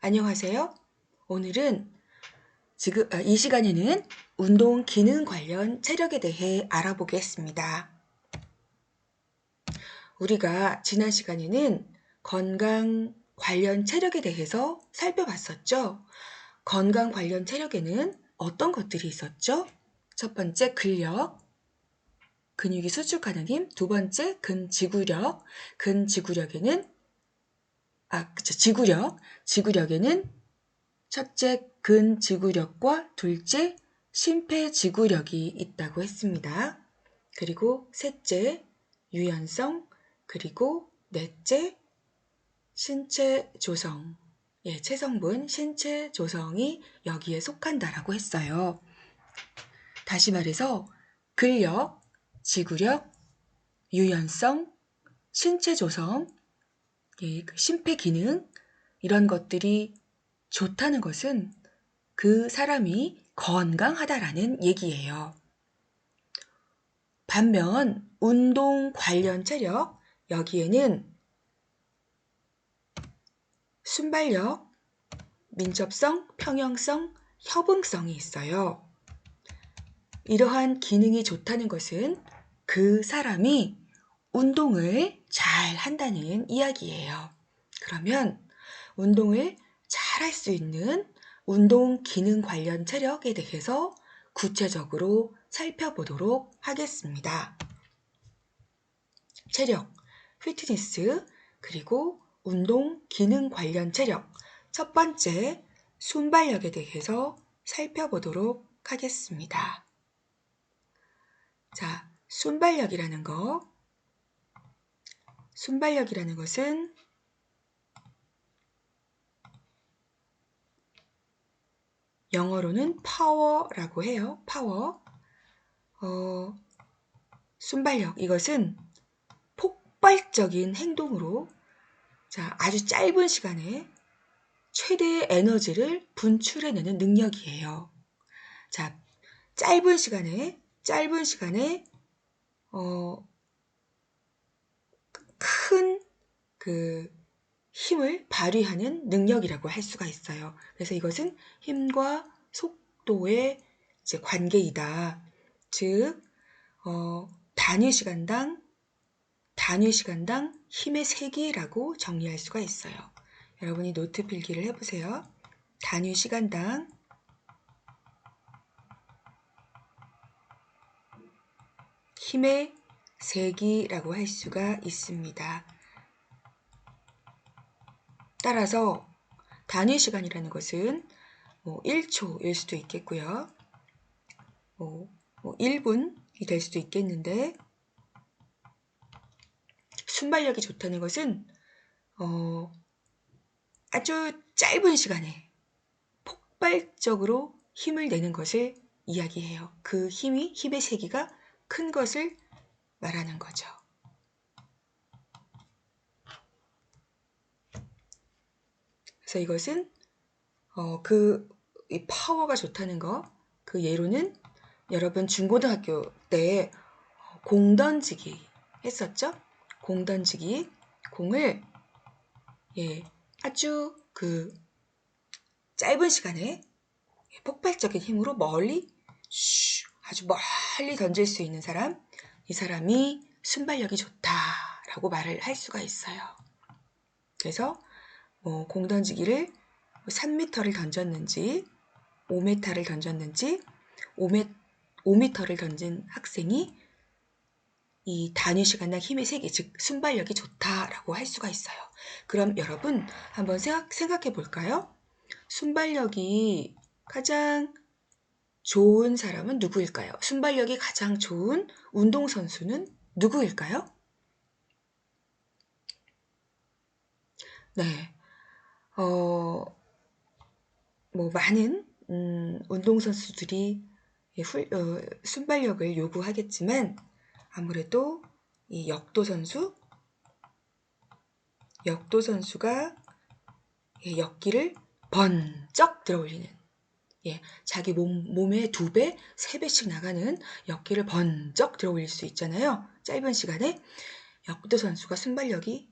안녕하세요. 오늘은 이 시간에는 운동 기능 관련 체력에 대해 알아보겠습니다. 우리가 지난 시간에는 건강 관련 체력에 대해서 살펴봤었죠. 건강 관련 체력에는 어떤 것들이 있었죠? 첫 번째 근력, 근육이 수축하는 힘. 두 번째 근지구력, 지구력에는 첫째 근지구력과 둘째 심폐지구력이 있다고 했습니다. 그리고 셋째 유연성, 그리고 넷째 신체 조성, 체성분 신체 조성이 여기에 속한다라고 했어요. 다시 말해서 근력, 지구력, 유연성, 신체 조성, 심폐 기능, 이런 것들이 좋다는 것은 그 사람이 건강하다라는 얘기예요. 반면 운동 관련 체력, 여기에는 순발력, 민첩성, 평형성, 협응성이 있어요. 이러한 기능이 좋다는 것은 그 사람이 운동을 잘 한다는 이야기예요. 그러면 운동을 잘 할 수 있는 운동 기능 관련 체력에 대해서 구체적으로 살펴보도록 하겠습니다. 체력, 피트니스, 그리고 운동 기능 관련 체력. 첫 번째, 순발력에 대해서 살펴보도록 하겠습니다. 자, 순발력이라는 것은 영어로는 파워라고 해요. 파워. 순발력, 이것은 폭발적인 행동으로 아주 짧은 시간에 최대의 에너지를 분출해내는 능력이에요. 자, 짧은 시간에 큰 힘을 발휘하는 능력이라고 할 수가 있어요. 그래서 이것은 힘과 속도의 관계이다. 즉, 단위 시간당 힘의 세기라고 정리할 수가 있어요. 여러분이 노트 필기를 해보세요. 단위 시간당 힘의 세기라고 할 수가 있습니다. 따라서 단위 시간이라는 것은 1초일 수도 있겠고요. 1분이 될 수도 있겠는데, 순발력이 좋다는 것은 아주 짧은 시간에 폭발적으로 힘을 내는 것을 이야기해요. 그 힘의 세기가 큰 것을 말하는 거죠. 그래서 이것은 이 파워가 좋다는 거, 그 예로는 여러분 중고등학교 때 공 던지기 했었죠? 공 던지기, 공을 아주 짧은 시간에 폭발적인 힘으로 아주 멀리 던질 수 있는 사람, 이 사람이 순발력이 좋다라고 말을 할 수가 있어요. 그래서 공 던지기를 3m를 던졌는지 5m를 던졌는지 5m를 던진 학생이 이 단위 시간당 힘의 세기, 즉 순발력이 좋다라고 할 수가 있어요. 그럼 여러분 한번 생각해 볼까요? 순발력이 가장 좋은 사람은 누구일까요? 순발력이 가장 좋은 운동선수는 누구일까요? 네, 많은 운동선수들이 순발력을 요구하겠지만 아무래도 이 역도 선수가 역기를 번쩍 들어올리는, 자기 몸의 2배, 3배씩 나가는 역기를 번쩍 들어올릴 수 있잖아요. 짧은 시간에. 역도 선수가 순발력이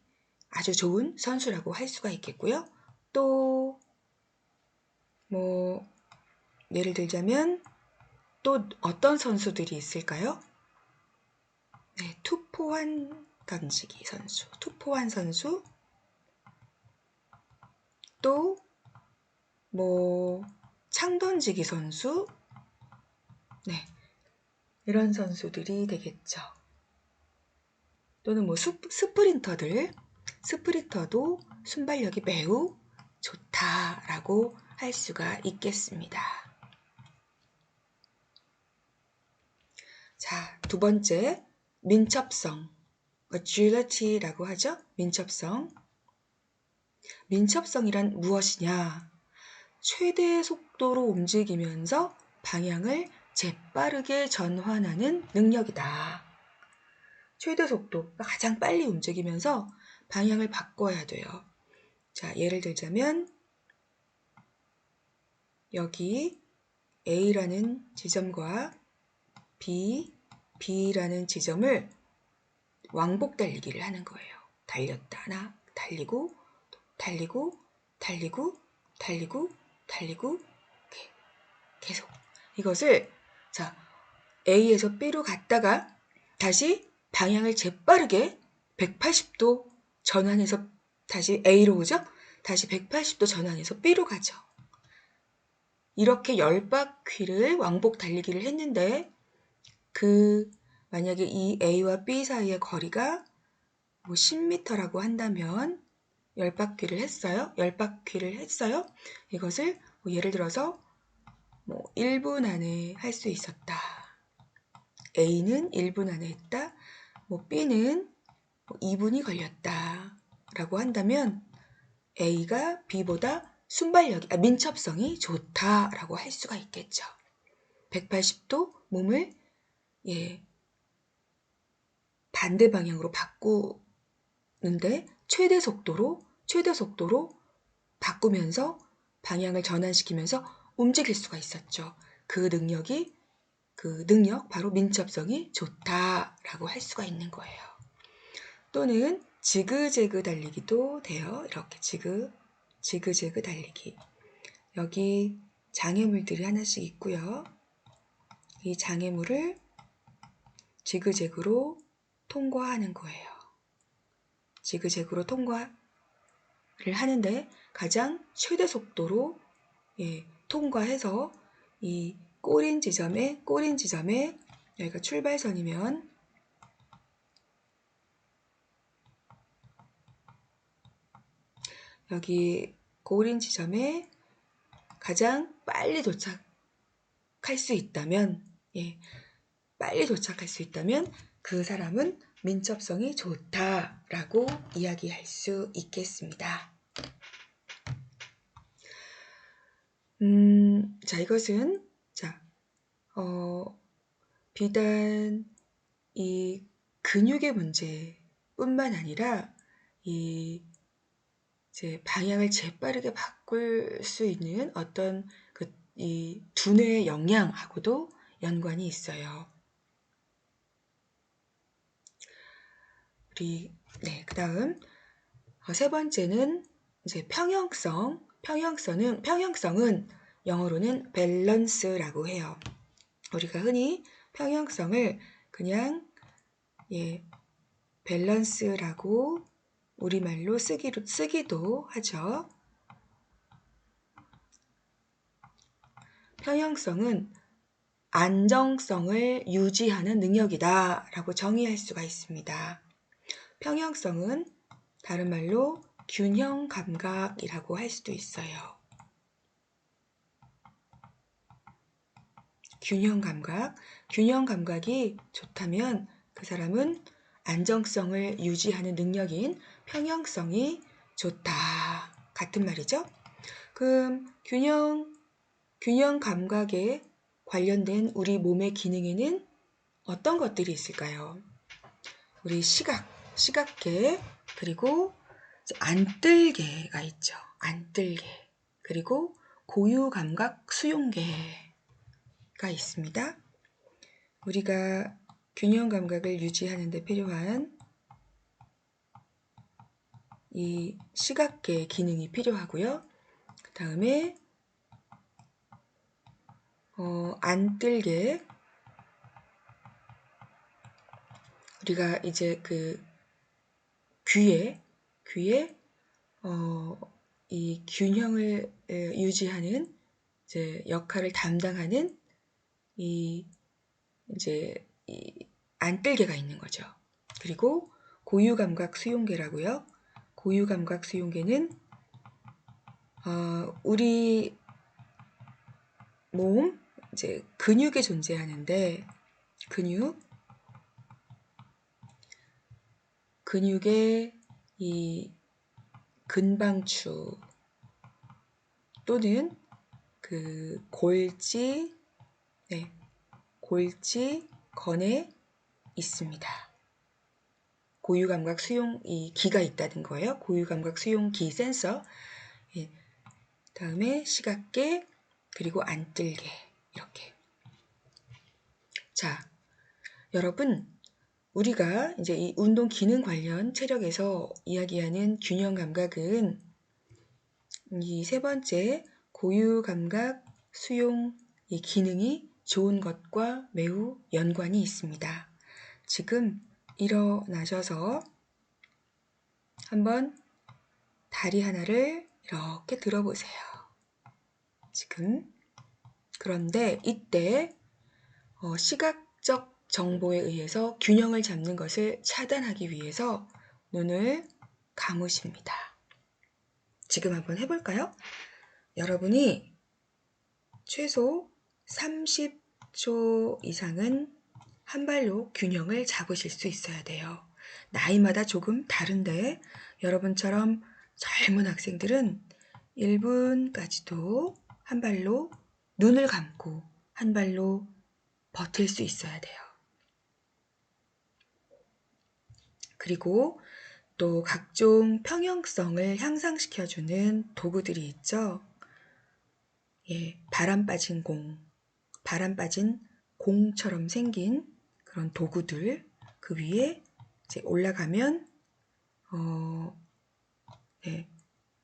아주 좋은 선수라고 할 수가 있겠고요. 또 뭐 예를 들자면 또 어떤 선수들이 있을까요? 네, 투포환 던지기 선수, 투포환 선수, 또 뭐 창 던지기 선수, 네, 이런 선수들이 되겠죠. 또는 뭐 스프린터도 순발력이 매우 좋다라고 할 수가 있겠습니다. 자, 두 번째, 민첩성, agility라고 하죠. 민첩성이란 무엇이냐? 최대 속도로 움직이면서 방향을 재빠르게 전환하는 능력이다. 최대 속도, 가장 빨리 움직이면서 방향을 바꿔야 돼요. 자, 예를 들자면 여기 A라는 지점과 B라는 지점을 왕복 달리기를 하는 거예요. 달렸다 하나, 달리고 계속 이것을 자 A에서 B로 갔다가 다시 방향을 재빠르게 180도 전환해서 다시 A로 오죠? 다시 180도 전환해서 B로 가죠. 이렇게 10바퀴를 왕복 달리기를 했는데 만약에 이 A와 B 사이의 거리가 뭐 10m라고 한다면 10바퀴를 했어요. 이것을 뭐 예를 들어서 뭐 1분 안에 할 수 있었다. A는 1분 안에 했다. 뭐 B는 2분이 걸렸다. 라고 한다면 A가 B보다 민첩성이 좋다라고 할 수가 있겠죠. 180도 몸을 반대 방향으로 바꾸는데 최대 속도로 바꾸면서 방향을 전환시키면서 움직일 수가 있었죠. 그 능력 바로 민첩성이 좋다라고 할 수가 있는 거예요. 또는 지그재그 달리기도 돼요. 이렇게 지그재그 달리기. 여기 장애물들이 하나씩 있고요. 이 장애물을 지그재그로 통과하는 거예요. 지그재그로 통과를 하는데 가장 최대 속도로 통과해서 이 꼬린 지점에 여기가 출발선이면 여기 꼬린 지점에 가장 빨리 도착할 수 있다면 그 사람은 민첩성이 좋다라고 이야기할 수 있겠습니다. 자, 이것은 비단 이 근육의 문제뿐만 아니라 이제 방향을 재빠르게 바꿀 수 있는 어떤 이 두뇌의 영향하고도 연관이 있어요. 그 다음 세 번째는 이제 평형성은 영어로는 밸런스라고 해요. 우리가 흔히 평형성을 그냥 밸런스라고 우리말로 쓰기도 하죠. 평형성은 안정성을 유지하는 능력이다 라고 정의할 수가 있습니다. 평형성은 다른 말로 균형 감각이라고 할 수도 있어요. 균형 감각이 좋다면 그 사람은 안정성을 유지하는 능력인 평형성이 좋다. 같은 말이죠. 그럼 균형 감각에 관련된 우리 몸의 기능에는 어떤 것들이 있을까요? 우리 시각계, 그리고 안뜰개가 있죠. 안뜰개. 그리고 고유감각 수용계가 있습니다. 우리가 균형 감각을 유지하는 데 필요한 이 시각계 기능이 필요하고요. 그 다음에 안뜰게 우리가 이제 그 귀에 이 균형을 유지하는 이제 역할을 담당하는 이 이제 이 안뜰개가 있는 거죠. 그리고 고유감각 수용계라고요. 고유감각 수용계는 우리 몸 이제 근육에 존재하는데 근육의 이 근방추 또는 그 골지 건에 있습니다. 고유감각 수용 이 기가 있다는 거예요. 고유감각 수용기 센서. 예. 다음에 시각계 그리고 안뜰개 이렇게. 자, 여러분 우리가 이제 이 운동 기능 관련 체력에서 이야기하는 균형 감각은 이 세 번째 고유 감각 수용 이 기능이 좋은 것과 매우 연관이 있습니다. 지금 일어나셔서 한번 다리 하나를 이렇게 들어보세요. 지금 그런데 이때 시각적 정보에 의해서 균형을 잡는 것을 차단하기 위해서 눈을 감으십니다. 지금 한번 해볼까요? 여러분이 최소 30초 이상은 한 발로 균형을 잡으실 수 있어야 돼요. 나이마다 조금 다른데 여러분처럼 젊은 학생들은 1분까지도 한 발로 눈을 감고 한 발로 버틸 수 있어야 돼요. 그리고 또 각종 평형성을 향상시켜주는 도구들이 있죠. 예, 바람 빠진 공처럼 생긴 그런 도구들 그 위에 이제 올라가면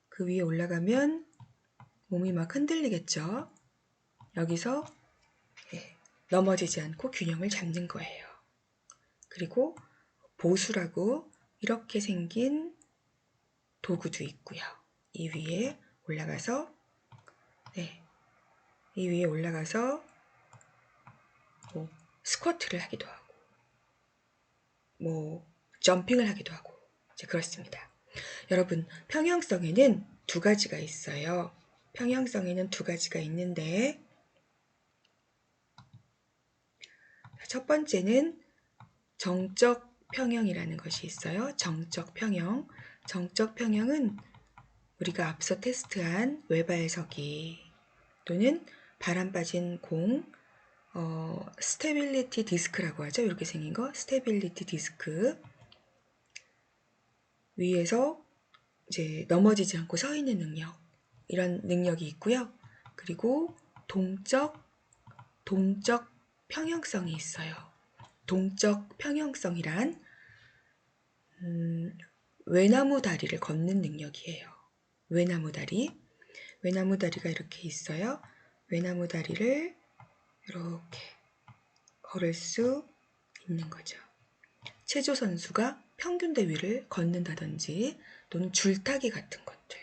그 위에 올라가면 몸이 막 흔들리겠죠. 여기서 넘어지지 않고 균형을 잡는 거예요. 그리고 보수라고 이렇게 생긴 도구도 있고요. 이 위에 올라가서 뭐 스쿼트를 하기도 하고 뭐 점핑을 하기도 하고 이제 그렇습니다. 여러분 평형성에는 두 가지가 있어요. 평형성에는 두 가지가 있는데 첫 번째는 정적 평형이라는 것이 있어요. 정적 평형. 정적 평형은 우리가 앞서 테스트한 외발서기 또는 바람 빠진 공, 스테빌리티 디스크라고 하죠. 이렇게 생긴 거, 스테빌리티 디스크 위에서 이제 넘어지지 않고 서 있는 능력, 이런 능력이 있고요. 그리고 동적 평형성이 있어요. 동적 평형성이란 외나무 다리를 걷는 능력이에요. 외나무 다리가 이렇게 있어요. 외나무 다리를 이렇게 걸을 수 있는 거죠. 체조 선수가 평균대 위를 걷는다든지 또는 줄타기 같은 것들,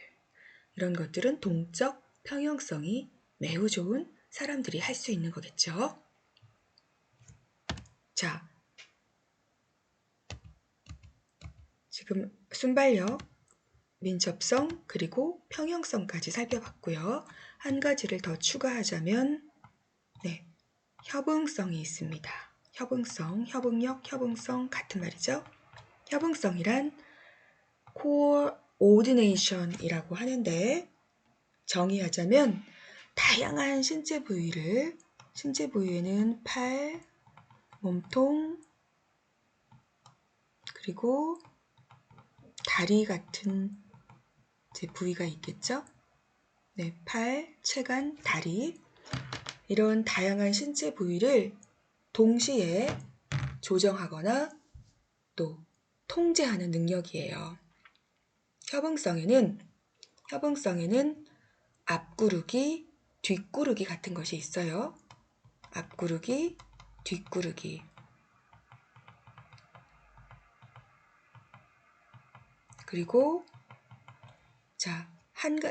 이런 것들은 동적 평형성이 매우 좋은 사람들이 할 수 있는 거겠죠. 자, 지금 순발력, 민첩성, 그리고 평형성까지 살펴봤고요. 한 가지를 더 추가하자면 협응성이 있습니다. 협응성, 협응력, 협응성 같은 말이죠. 협응성이란 코오디네이션이라고 하는데 정의하자면 다양한 신체 부위에는 팔, 몸통, 그리고 다리 같은 부위가 있겠죠. 팔, 체간, 다리 이런 다양한 신체 부위를 동시에 조정하거나 또 통제하는 능력이에요. 협응성에는 앞구르기, 뒷구르기 같은 것이 있어요. 앞구르기, 뒷구르기. 그리고 자,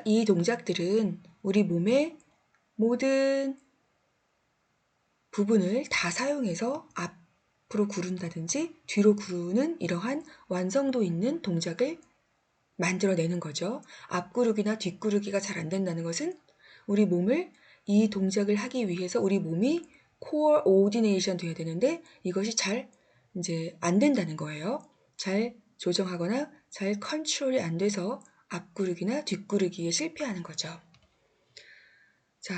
이 동작들은 우리 몸의 모든 부분을 다 사용해서 앞으로 구른다든지 뒤로 구르는 이러한 완성도 있는 동작을 만들어내는 거죠. 앞구르기나 뒷구르기가 잘 안 된다는 것은 우리 몸을 이 동작을 하기 위해서 우리 몸이 코어디네이션 돼야 되는데 이것이 잘 이제 안 된다는 거예요. 잘 조정하거나 잘 컨트롤이 안 돼서 앞구르기나 뒷구르기에 실패하는 거죠. 자,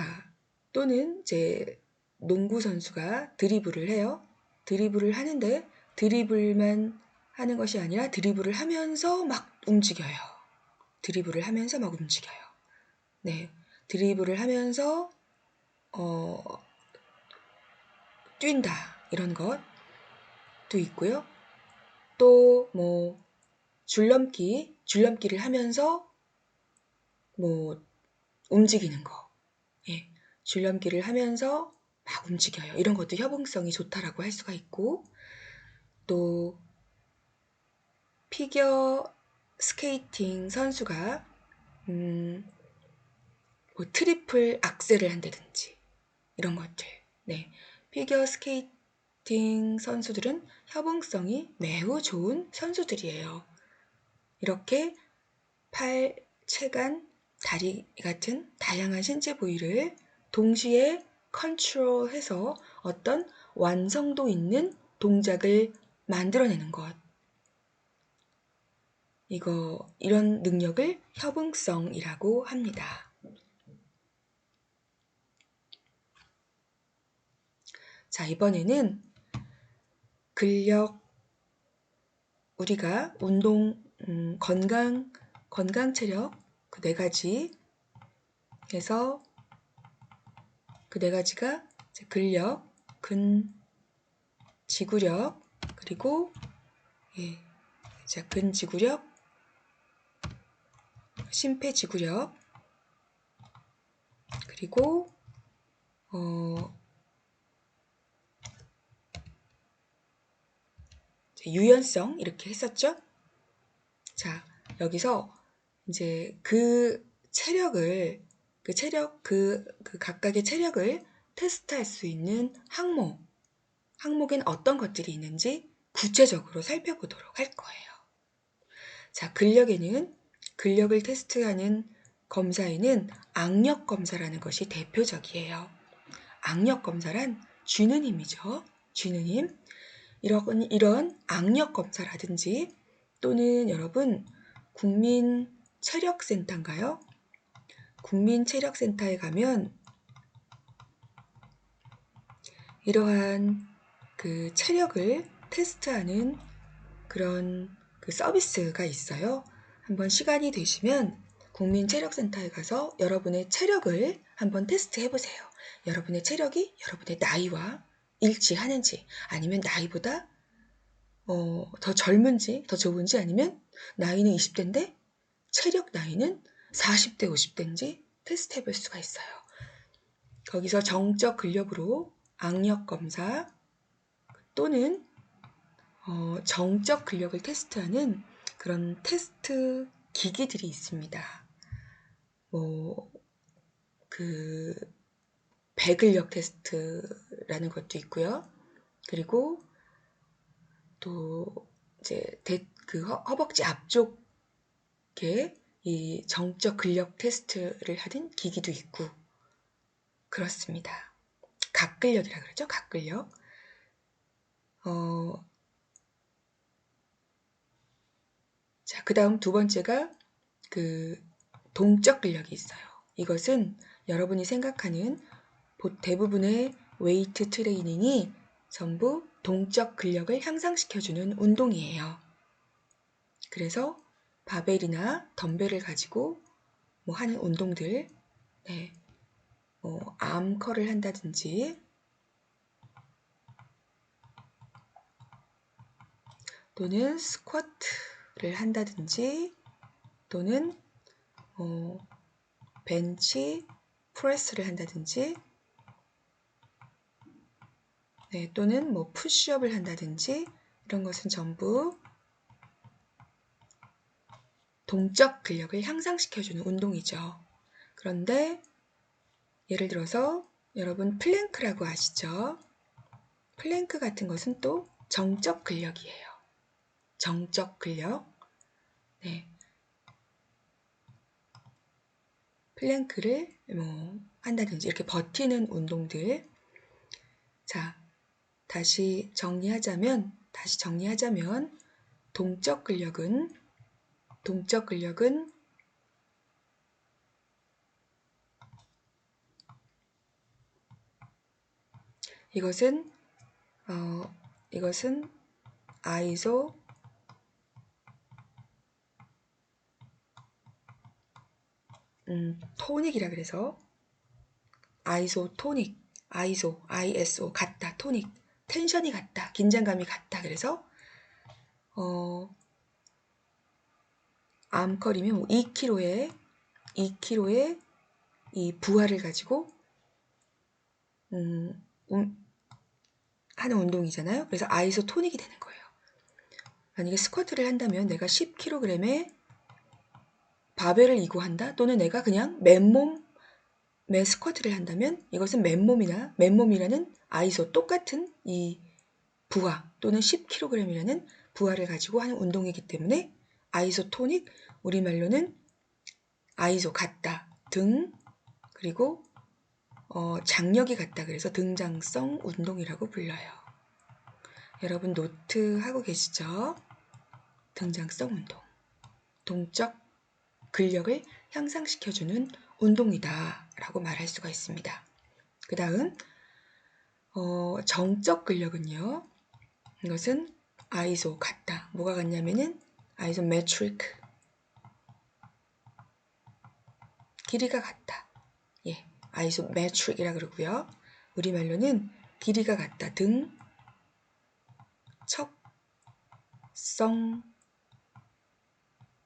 또는 이제 농구 선수가 드리블을 해요. 드리블을 하는데 드리블만 하는 것이 아니라 드리블을 하면서 막 움직여요. 드리블을 하면서 막 움직여요. 네, 드리블을 하면서 뛴다 이런 것도 있고요. 또 뭐 줄넘기를 하면서 뭐 움직이는 거, 예, 줄넘기를 하면서 막 움직여요. 이런 것도 협응성이 좋다라고 할 수가 있고, 또 피겨 스케이팅 선수가 뭐 트리플 악셀을 한다든지 이런 것들. 네, 피겨 스케이팅 선수들은 협응성이 매우 좋은 선수들이에요. 이렇게 팔, 체간, 다리 같은 다양한 신체 부위를 동시에 컨트롤해서 어떤 완성도 있는 동작을 만들어내는 것. 이런 능력을 협응성이라고 합니다. 자, 이번에는 근력, 우리가 운동, 건강 체력 그 네 가지 해서 그 네 가지가 근력, 지구력, 그리고 근지구력, 심폐지구력, 그리고 유연성 이렇게 했었죠? 자, 여기서 이제 그 각각의 체력을 테스트할 수 있는 항목엔 어떤 것들이 있는지 구체적으로 살펴보도록 할 거예요. 자, 근력을 테스트하는 검사에는 악력 검사라는 것이 대표적이에요. 악력 검사란 쥐는 힘이죠. 쥐는 힘. 이런 악력 검사라든지 또는 여러분 국민체력센터인가요? 국민체력센터에 가면 이러한 그 체력을 테스트하는 그런 그 서비스가 있어요. 한번 시간이 되시면 국민체력센터에 가서 여러분의 체력을 한번 테스트해 보세요. 여러분의 체력이 여러분의 나이와 일치하는지, 아니면 나이보다 더 젊은지, 더 좋은지, 아니면 나이는 20대인데 체력 나이는 40대, 50대인지 테스트해 볼 수가 있어요. 거기서 정적 근력으로 악력 검사 또는 정적 근력을 테스트하는 그런 테스트 기기들이 있습니다. 배근력 테스트라는 것도 있고요. 그리고 또 이제 허벅지 앞쪽에 이 정적 근력 테스트를 하는 기기도 있고 그렇습니다. 각근력이라 그러죠. 각근력. 자, 그 다음 두 번째가 동적 근력이 있어요. 이것은 여러분이 생각하는 대부분의 웨이트 트레이닝이 전부 동적 근력을 향상시켜주는 운동이에요. 그래서 바벨이나 덤벨을 가지고 하는 운동들, 암컬을 한다든지 또는 스쿼트를 한다든지 또는 벤치 프레스를 한다든지 네, 또는 뭐 푸시업을 한다든지 이런 것은 전부 동적 근력을 향상시켜주는 운동이죠. 그런데 예를 들어서 여러분 플랭크라고 아시죠? 플랭크 같은 것은 또 정적 근력이에요. 정적 근력. 네. 플랭크를 뭐 한다든지 이렇게 버티는 운동들. 자, 다시 정리하자면 동적 근력은 이것은 이것은 아이소 토닉이라 그래서 아이소토닉, ISO 같다, 토닉, 텐션이 같다, 긴장감이 같다. 그래서 암컬이면 뭐 2kg의 이 부하를 가지고 하는 운동이잖아요. 그래서 아이소토닉이 되는 거예요. 만약에 스쿼트를 한다면 내가 10kg의 바벨을 이고 한다, 또는 내가 그냥 맨 스쿼트를 한다면 이것은 맨몸이라는 아이소 똑같은 이 부하 또는 10kg이라는 부하를 가지고 하는 운동이기 때문에 아이소토닉, 우리말로는 아이소 같다, 등, 그리고 장력이 같다. 그래서 등장성 운동이라고 불러요. 여러분 노트 하고 계시죠? 등장성 운동. 동적 근력을 향상시켜주는 운동이다 라고 말할 수가 있습니다. 그 다음 정적 근력은요. 이것은 아이소 같다. 뭐가 같냐면은 아이소메트릭, 길이가 같다. 예, 아이소메트릭이라 그러고요. 우리말로는 길이가 같다. 등척성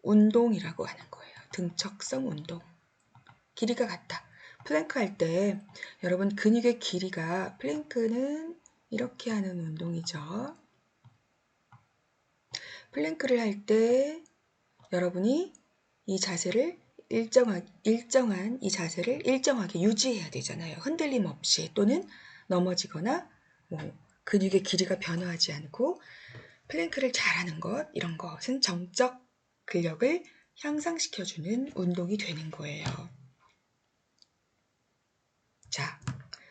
운동이라고 하는 거예요. 등척성 운동. 길이가 같다. 플랭크 할 때 여러분 근육의 길이가, 플랭크는 이렇게 하는 운동이죠. 플랭크를 할 때 여러분이 이 자세를 일정한 이 자세를 일정하게 유지해야 되잖아요. 흔들림 없이, 또는 넘어지거나 뭐 근육의 길이가 변화하지 않고 플랭크를 잘하는 것, 이런 것은 정적 근력을 향상시켜주는 운동이 되는 거예요. 자,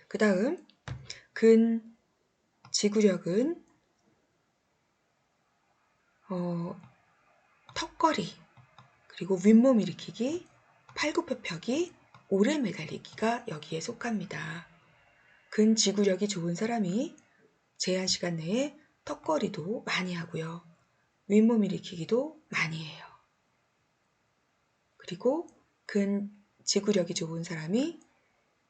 그 다음 근지구력은 턱걸이, 그리고 윗몸 일으키기, 팔굽혀펴기, 오래 매달리기가 여기에 속합니다. 근지구력이 좋은 사람이 제한 시간 내에 턱걸이도 많이 하고요. 윗몸 일으키기도 많이 해요. 그리고 근지구력이 좋은 사람이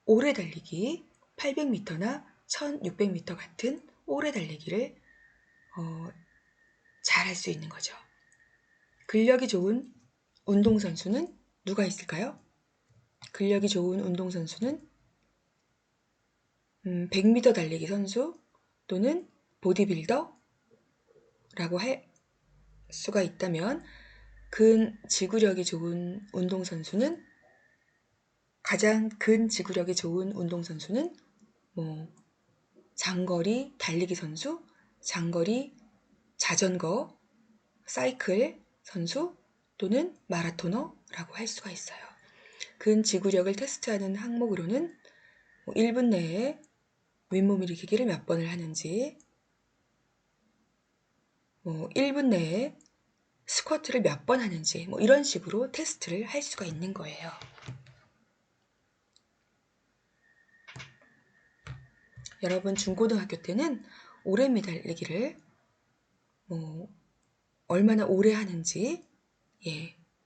오래 달리기, 800m나 1600m 같은 오래 달리기를 잘할 수 있는 거죠. 근력이 좋은 운동선수는 누가 있을까요? 근력이 좋은 운동선수는 100m 달리기 선수 또는 보디빌더라고 할 수가 있다면, 근지구력이 좋은 운동선수는, 가장 근지구력이 좋은 운동선수는 뭐 장거리 달리기 선수, 장거리 자전거, 사이클 선수 또는 마라토너라고 할 수가 있어요. 근지구력을 테스트하는 항목으로는 1분 내에 윗몸 일으키기를 몇 번을 하는지, 1분 내에 스쿼트를 몇 번 하는지, 이런 식으로 테스트를 할 수가 있는 거예요. 여러분 중고등학교 때는 오래 매달리기를 얼마나 오래 하는지,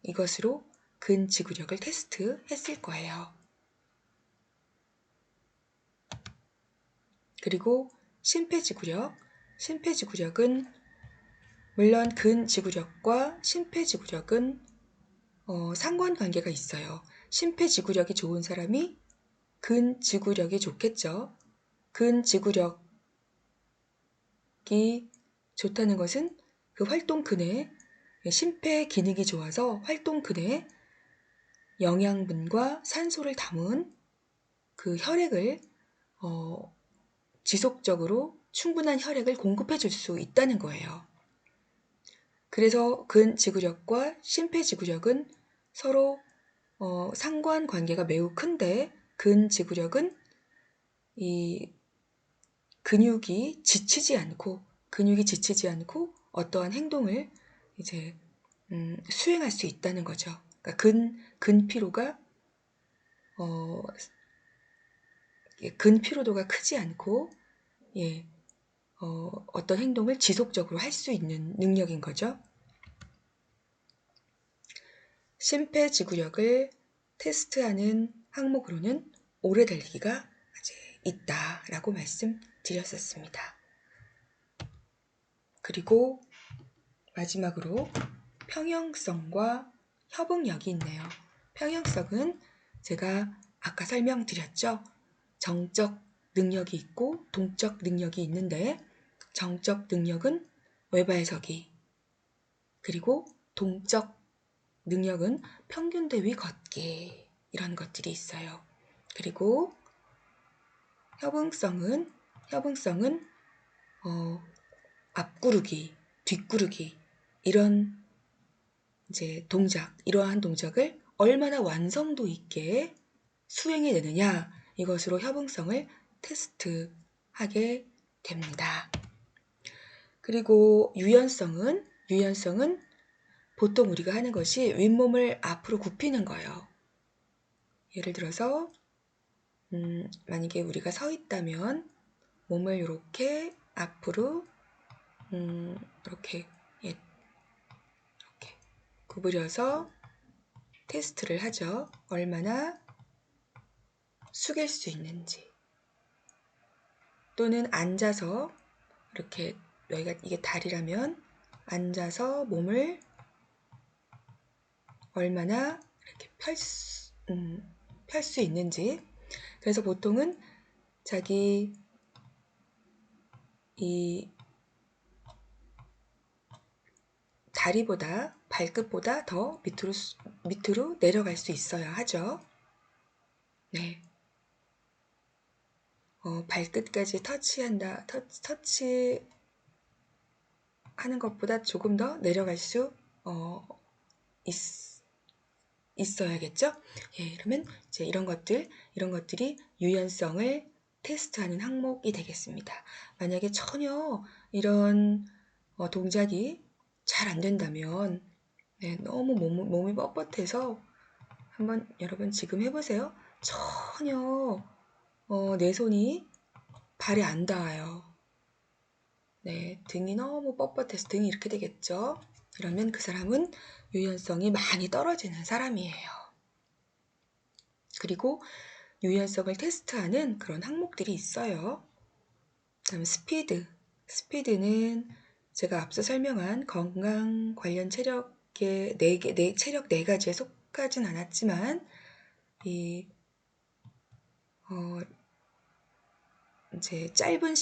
이것으로 근지구력을 테스트했을 거예요. 그리고 심폐지구력은 물론 근지구력과 심폐지구력은 상관관계가 있어요. 심폐지구력이 좋은 사람이 근지구력이 좋겠죠. 근지구력 좋다는 것은 그 활동근에 심폐 기능이 좋아서 활동근에 영양분과 산소를 담은 그 혈액을 지속적으로 충분한 혈액을 공급해 줄 수 있다는 거예요. 그래서 근지구력과 심폐지구력은 서로 상관관계가 매우 큰데, 근지구력은 이 근육이 지치지 않고 어떠한 행동을 이제 수행할 수 있다는 거죠. 그러니까 근피로가 근피로도가 크지 않고 어떤 행동을 지속적으로 할 수 있는 능력인 거죠. 심폐지구력을 테스트하는 항목으로는 오래 달리기가 있다라고 말씀드렸었습니다. 그리고 마지막으로 평형성과 협응력이 있네요. 평형성은 제가 아까 설명드렸죠. 정적 능력이 있고 동적 능력이 있는데, 정적 능력은 외발 서기, 그리고 동적 능력은 평균 대위 걷기, 이런 것들이 있어요. 그리고 협응성은 앞구르기, 뒷구르기, 이런 이러한 동작을 얼마나 완성도 있게 수행해내느냐, 이것으로 협응성을 테스트하게 됩니다. 그리고 유연성은 보통 우리가 하는 것이 윗몸을 앞으로 굽히는 거예요. 예를 들어서 만약에 우리가 서 있다면 몸을 이렇게 앞으로 이렇게 구부려서 테스트를 하죠. 얼마나 숙일 수 있는지. 또는 앉아서 이렇게, 여기가 이게 다리라면 앉아서 몸을 얼마나 이렇게 펼 수 있는지. 그래서 보통은 자기 이 다리보다, 발끝보다 더 밑으로 내려갈 수 있어야 하죠. 네. 발끝까지 터치하는 것보다 조금 더 내려갈 수 있어야겠죠? 예, 그러면 이제 이런 것들이 유연성을 테스트하는 항목이 되겠습니다. 만약에 전혀 이런 동작이 잘 안 된다면, 너무 몸이 뻣뻣해서 한번 여러분 지금 해보세요. 전혀 내 손이 발에 안 닿아요. 등이 너무 뻣뻣해서 등이 이렇게 되겠죠. 이러면 그 사람은 유연성이 많이 떨어지는 사람이에요. 그리고 유연성을 테스트하는 그런 항목들이 있어요. 다음 스피드는 제가 앞서 설명한 건강 관련 체력의 체력 4가지에 속하진 않았지만, 이제 짧은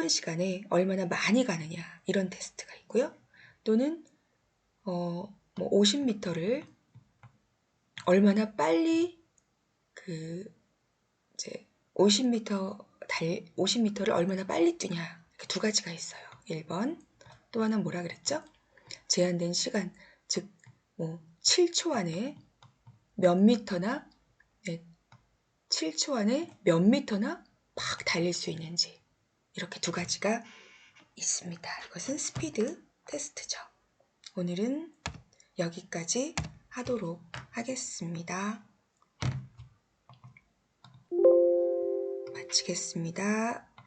시간에 얼마나 많이 가느냐, 이런 테스트가 있고요. 또는 50m를 얼마나 빨리 50m를 얼마나 빨리 뛰냐, 이렇게 2가지가 있어요. 1번. 또 하나는 뭐라 그랬죠? 제한된 시간, 즉 7초 안에 몇 미터나 7초 안에 몇 미터나 막 달릴 수 있는지, 이렇게 2가지가 있습니다. 이것은 스피드 테스트죠. 오늘은 여기까지 하도록 하겠습니다. 마치겠습니다.